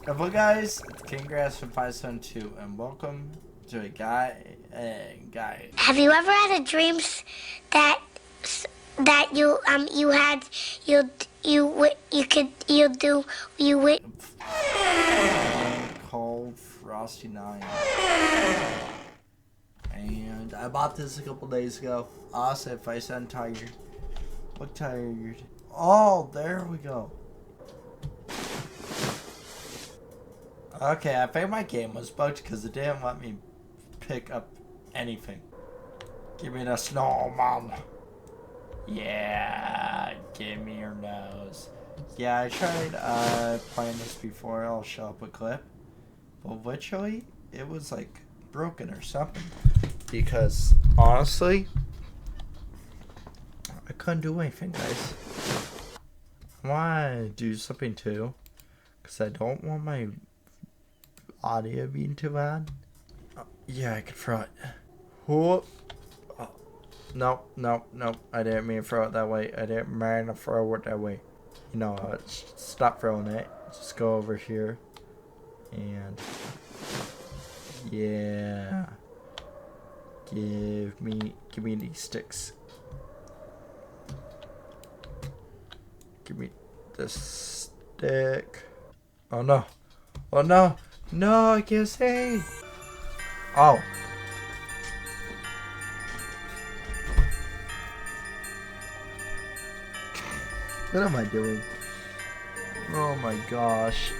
Hello guys, it's King Grass from 572 and welcome to a guy. Have you ever had a dream that you had you Called Frosty 9. And I bought this a couple days ago. Honestly, if I sound tired, look tired. Oh, there we go. Okay, I think my game was bugged because it didn't let me pick up anything. Give me the snowman. Yeah, give me your nose. Yeah, I tried playing this before. I'll show up a clip. But literally, it was like broken or something. Because honestly, I couldn't do anything, guys. I want to do something too. Because I don't want my audio being too loud. Yeah, I could throw it. Whoop. Oh. No. I didn't mean to throw it that way. I didn't mean to throw it that way. You know, stop throwing it. Just go over here. And yeah. Give me these sticks. Give me this stick. Oh no. Oh no. No, I can't say. Oh. What am I doing? Oh my gosh.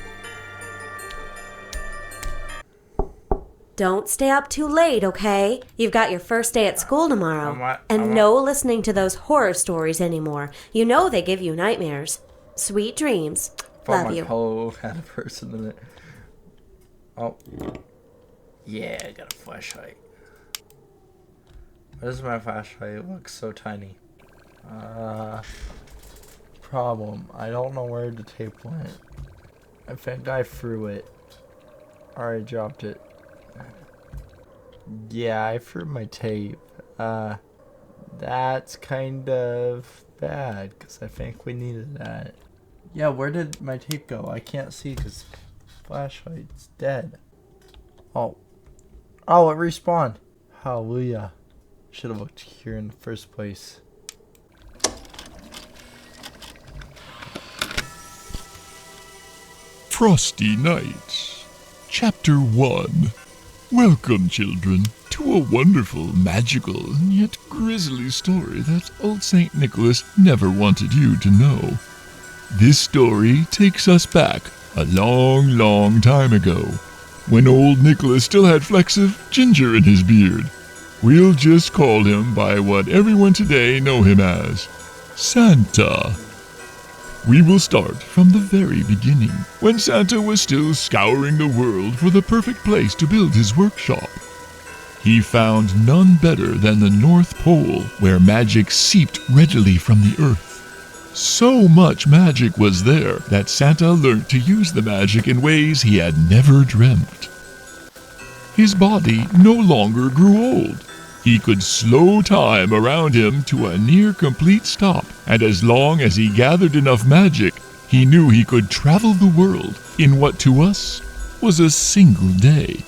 Don't stay up too late, okay? You've got your first day at school tomorrow. No listening to those horror stories anymore. You know they give you nightmares. Sweet dreams. Love you. My pillow had a person in it. Oh. Yeah, I got a flashlight. Why does my flashlight look so tiny? Problem. I don't know where the tape went. I think I threw it. Or I dropped it. Yeah, I threw my tape. That's kind of bad, because I think we needed that. Yeah, where did my tape go? I can't see because flashlight's dead. Oh, it respawned. Hallelujah. Should have looked here in the first place. Frosty Night, Chapter 1. Welcome, children, to a wonderful, magical, and yet grisly story that old St. Nicholas never wanted you to know. This story takes us back a long, long time ago, when old Nicholas still had flecks of ginger in his beard. We'll just call him by what everyone today know him as, Santa. We will start from the very beginning, when Santa was still scouring the world for the perfect place to build his workshop. He found none better than the North Pole, where magic seeped readily from the earth. So much magic was there that Santa learnt to use the magic in ways he had never dreamt. His body no longer grew old. He could slow time around him to a near-complete stop, and as long as he gathered enough magic, he knew he could travel the world in what to us was a single day.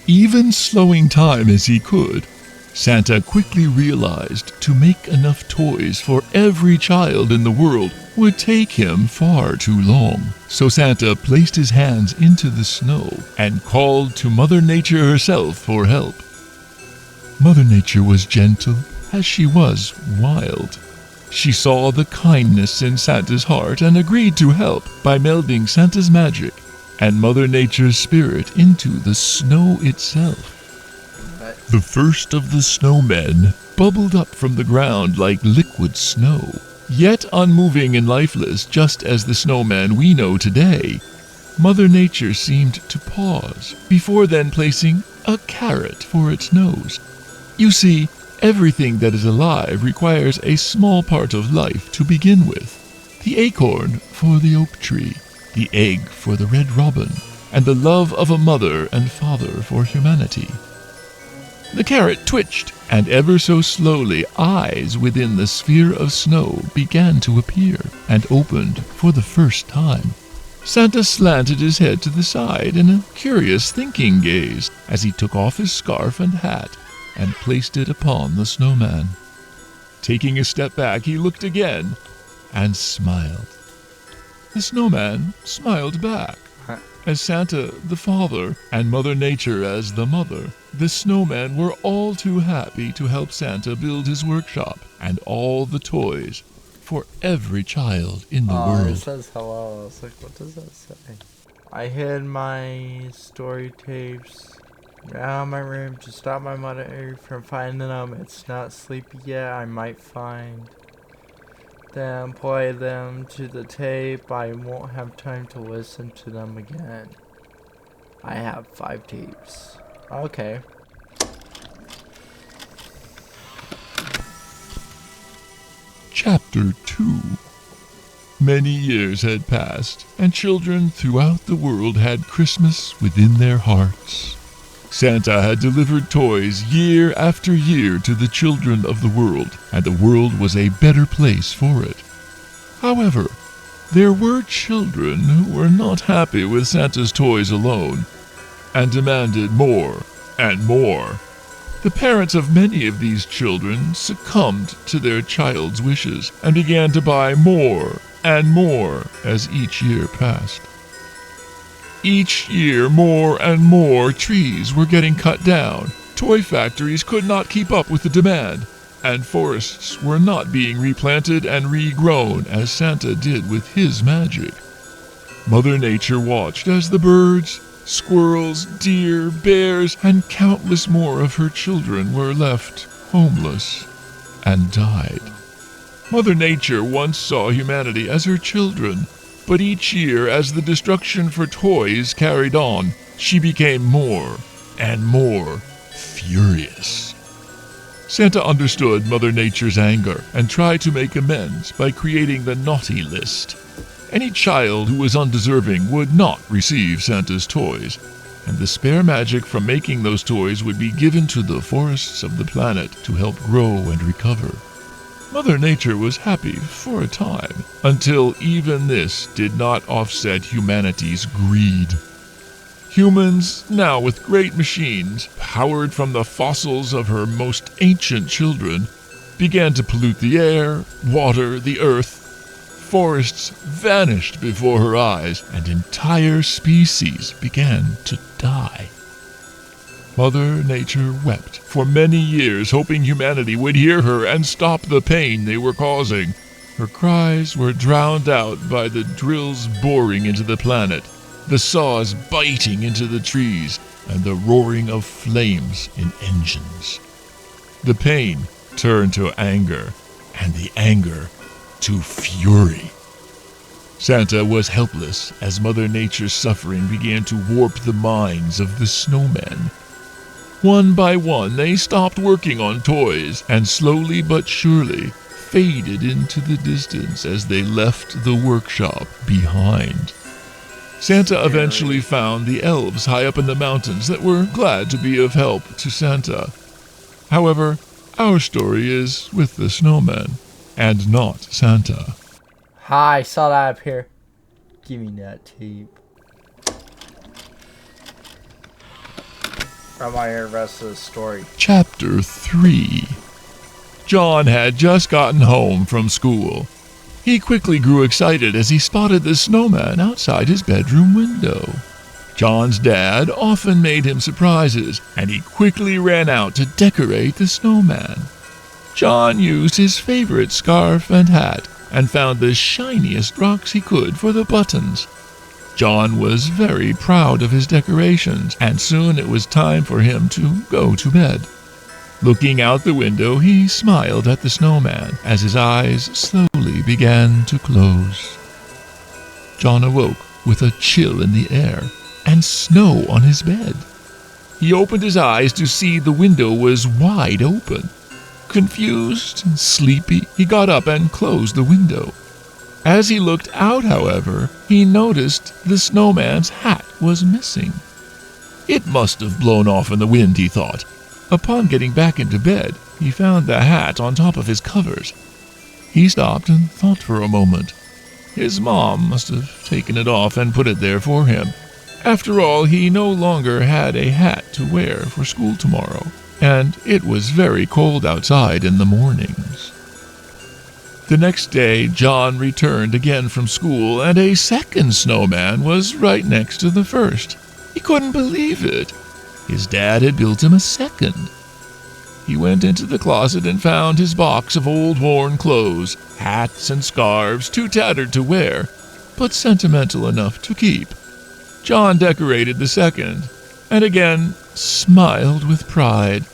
Even slowing time as he could, Santa quickly realized to make enough toys for every child in the world would take him far too long. So Santa placed his hands into the snow and called to Mother Nature herself for help. Mother Nature was gentle as she was wild. She saw the kindness in Santa's heart and agreed to help by melding Santa's magic and Mother Nature's spirit into the snow itself. The first of the snowmen bubbled up from the ground like liquid snow, yet unmoving and lifeless just as the snowman we know today. Mother Nature seemed to pause before then placing a carrot for its nose. You see, everything that is alive requires a small part of life to begin with. The acorn for the oak tree, the egg for the red robin, and the love of a mother and father for humanity. The carrot twitched, and ever so slowly eyes within the sphere of snow began to appear, and opened for the first time. Santa slanted his head to the side in a curious thinking gaze as he took off his scarf and hat and placed it upon the snowman. Taking a step back, he looked again and smiled. The snowman smiled back. As Santa, the father, and Mother Nature as the mother, the snowmen were all too happy to help Santa build his workshop and all the toys for every child in the world. It says hello. I was like, what does that say? I hid my story tapes out of my room to stop my mother from finding them. It's not sleepy yet. I might find them, play them to the tape. I won't have time to listen to them again. I have 5 tapes. Okay. Chapter 2. Many years had passed, and children throughout the world had Christmas within their hearts. Santa had delivered toys year after year to the children of the world, and the world was a better place for it. However, there were children who were not happy with Santa's toys alone, and demanded more and more. The parents of many of these children succumbed to their child's wishes and began to buy more and more as each year passed. Each year, more and more trees were getting cut down. Toy factories could not keep up with the demand, and forests were not being replanted and regrown as Santa did with his magic. Mother Nature watched as the birds, squirrels, deer, bears, and countless more of her children were left homeless and died. Mother Nature once saw humanity as her children, but each year as the destruction for toys carried on, she became more and more furious. Santa understood Mother Nature's anger and tried to make amends by creating the naughty list. Any child who was undeserving would not receive Santa's toys, and the spare magic from making those toys would be given to the forests of the planet to help grow and recover. Mother Nature was happy for a time, until even this did not offset humanity's greed. Humans, now with great machines, powered from the fossils of her most ancient children, began to pollute the air, water, the earth. Forests vanished before her eyes, and entire species began to die. Mother Nature wept for many years, hoping humanity would hear her and stop the pain they were causing. Her cries were drowned out by the drills boring into the planet, the saws biting into the trees, and the roaring of flames in engines. The pain turned to anger, and the anger to fury. Santa was helpless as Mother Nature's suffering began to warp the minds of the snowmen. One by one, they stopped working on toys, and slowly but surely faded into the distance as they left the workshop behind. Santa eventually found the elves high up in the mountains that were glad to be of help to Santa. However, our story is with the snowmen, and not Santa. Hi, saw that up here. Give me that tape. I want to hear the rest of the story. Chapter 3. John had just gotten home from school. He quickly grew excited as he spotted the snowman outside his bedroom window. John's dad often made him surprises, and he quickly ran out to decorate the snowman. John used his favorite scarf and hat and found the shiniest rocks he could for the buttons. John was very proud of his decorations, and soon it was time for him to go to bed. Looking out the window, he smiled at the snowman as his eyes slowly began to close. John awoke with a chill in the air and snow on his bed. He opened his eyes to see the window was wide open. Confused and sleepy, he got up and closed the window. As he looked out, however, he noticed the snowman's hat was missing. It must have blown off in the wind, he thought. Upon getting back into bed, he found the hat on top of his covers. He stopped and thought for a moment. His mom must have taken it off and put it there for him. After all, he no longer had a hat to wear for school tomorrow, and it was very cold outside in the mornings. The next day, John returned again from school, and a second snowman was right next to the first. He couldn't believe it. His dad had built him a second. He went into the closet and found his box of old worn clothes, hats and scarves, too tattered to wear, but sentimental enough to keep. John decorated the second, and again smiled with pride,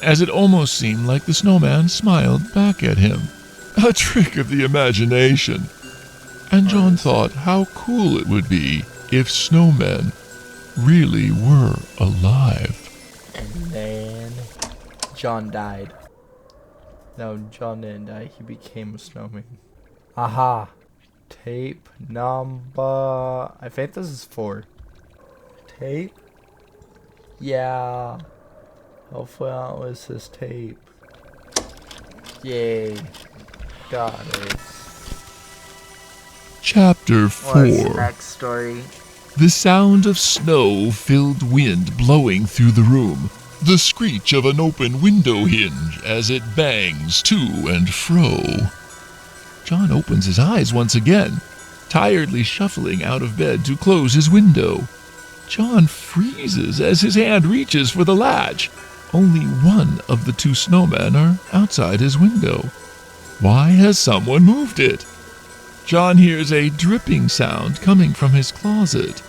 as it almost seemed like the snowman smiled back at him. A trick of the imagination. And John thought how cool it would be if snowmen really were alive. And then John died. No, John didn't die. He became a snowman. Aha. Tape number... I think this is 4. Tape? Yeah. Hopefully that was his tape. Yay. Got it. Chapter 4. What's the next story? The sound of snow-filled wind blowing through the room. The screech of an open window hinge as it bangs to and fro. John opens his eyes once again, tiredly shuffling out of bed to close his window. John freezes as his hand reaches for the latch. Only one of the 2 snowmen are outside his window. Why has someone moved it? John hears a dripping sound coming from his closet.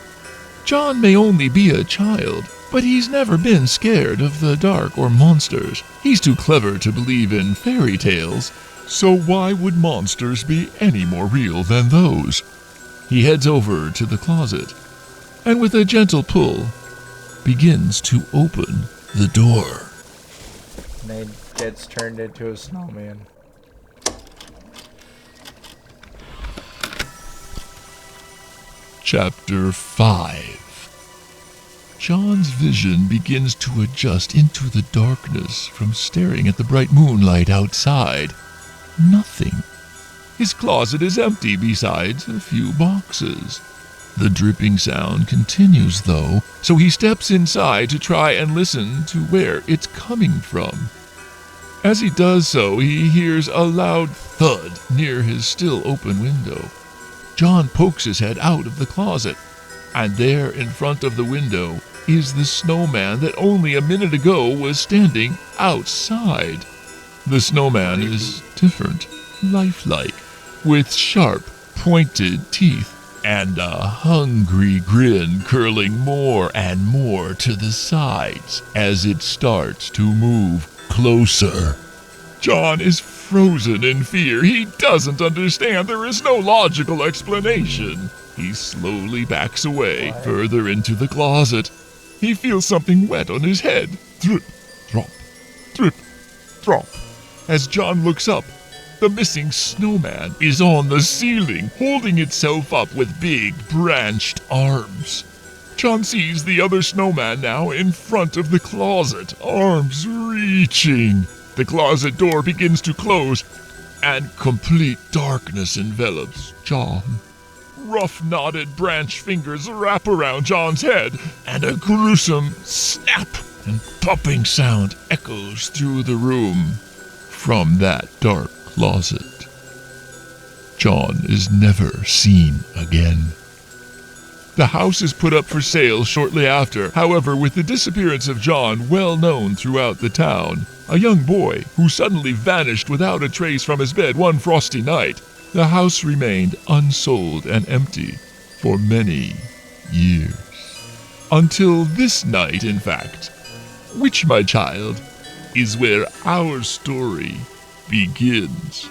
John may only be a child, but he's never been scared of the dark or monsters. He's too clever to believe in fairy tales, so why would monsters be any more real than those? He heads over to the closet, and with a gentle pull, begins to open the door. Nate gets turned into a snowman. Chapter 5. John's vision begins to adjust into the darkness from staring at the bright moonlight outside. Nothing. His closet is empty besides a few boxes. The dripping sound continues, though, so he steps inside to try and listen to where it's coming from. As he does so, he hears a loud thud near his still open window. John pokes his head out of the closet, and there in front of the window is the snowman that only a minute ago was standing outside. The snowman is different, lifelike, with sharp, pointed teeth, and a hungry grin curling more and more to the sides as it starts to move closer. John is frozen in fear. He doesn't understand. There is no logical explanation. He slowly backs away further into the closet. He feels something wet on his head. Drip, drop, drip, drop. As John looks up, the missing snowman is on the ceiling, holding itself up with big, branched arms. John sees the other snowman now in front of the closet, arms reaching. The closet door begins to close, and complete darkness envelops John. Rough, knotted branch fingers wrap around John's head, and a gruesome snap and popping sound echoes through the room from that dark closet. John is never seen again. The house is put up for sale shortly after. However, with the disappearance of John well known throughout the town, a young boy who suddenly vanished without a trace from his bed one frosty night, the house remained unsold and empty for many years. Until this night, in fact, which, my child, is where our story begins.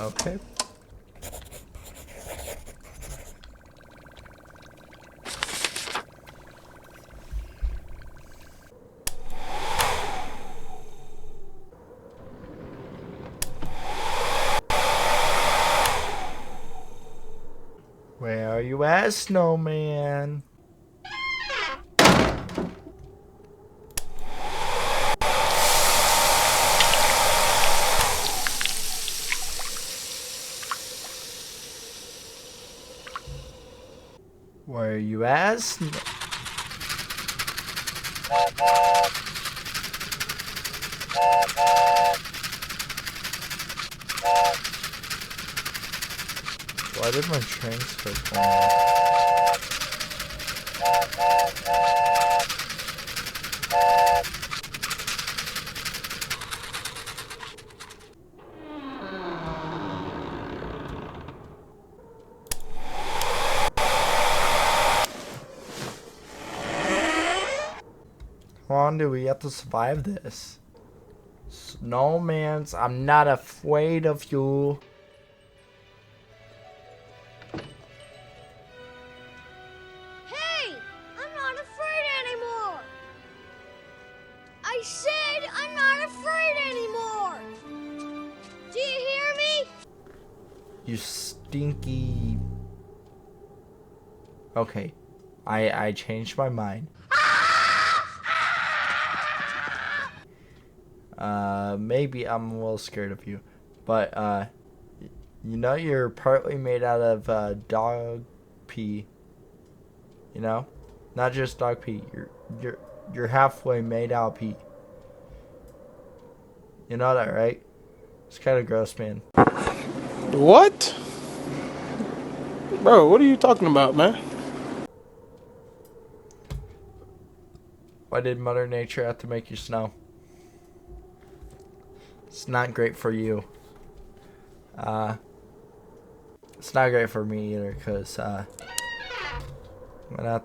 Okay. Where are you at, snowman? Where are you at? Why did my train start going off? How long do we have to survive this? Snowmans, I'm not afraid of you. Hey! I'm not afraid anymore! I said I'm not afraid anymore! Do you hear me? You stinky... Okay. I changed my mind. Maybe I'm a little scared of you. But, you know you're partly made out of, dog pee. You know? Not just dog pee. You're halfway made out of pee. You know that, right? It's kind of gross, man. What? Bro, what are you talking about, man? Why did Mother Nature have to make you snow? It's not great for you. It's not great for me either, because, I'm not...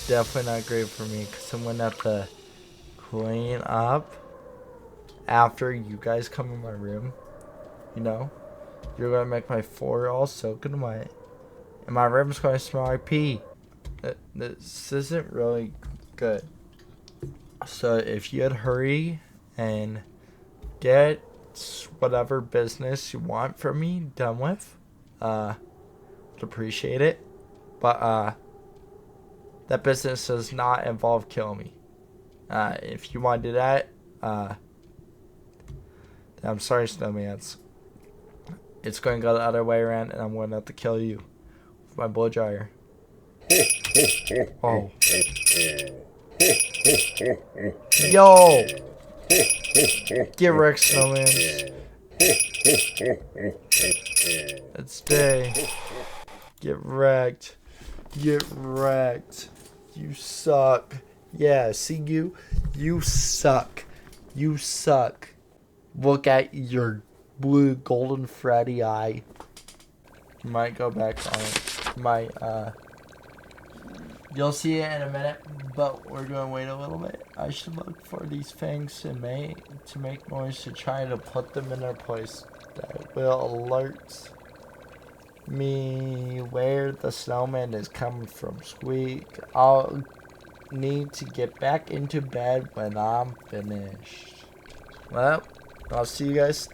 Definitely not great for me, because I'm going to have to clean up after you guys come in my room. You know? You're going to make my floor all soaking wet. And my room's going to smell like pee. This isn't really good. So if you'd hurry and get whatever business you want from me done with, I'd appreciate it. But that business does not involve killing me. If you want to do that, I'm sorry, Snowmans. It's going to go the other way around, and I'm going to have to kill you with my blow dryer. Oh. Yo! Get wrecked, Snowman. Let's stay. Get wrecked. Get wrecked. You suck. Yeah, see you? You suck. You suck. Look at your blue golden Freddy eye. Might go back on it. Might, you'll see it in a minute, but we're going to wait a little bit. I should look for these things to make noise to try to put them in their place. That will alert me where the snowman is coming from. Squeak. I'll need to get back into bed when I'm finished. Well, I'll see you guys